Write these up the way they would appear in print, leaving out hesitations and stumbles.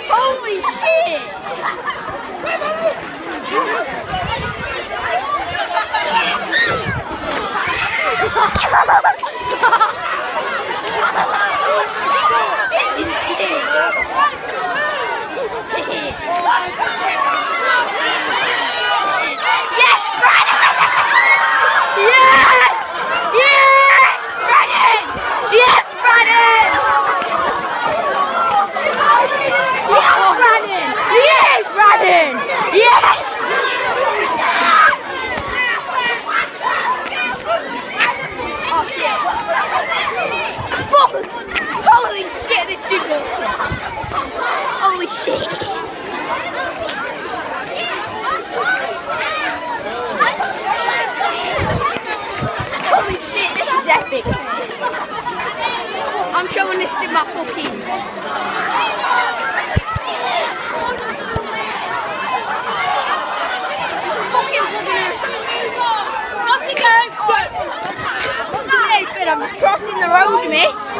Holy shit! This is sick! Yes, Brandon! Yes! Yes, Brandon! Yes, Brandon! Yes, Brandon! Yes, Brandon! Yes! Oh shit! Fuck! Holy shit! This dude's awesome! Holy shit! Holy shit! This is epic! I'm showing this to my fucking. I'm just crossing the road, miss.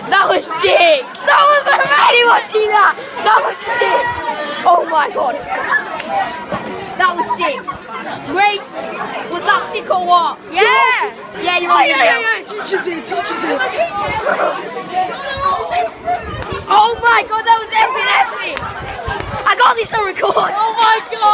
That was sick. That was amazing watching that. That was sick. Oh my god. That was sick. Grace, was that sick or what? Yeah! Yeah, you're on Yeah. Teaches it. Oh my god, that was epic. I got this on record. Oh my god!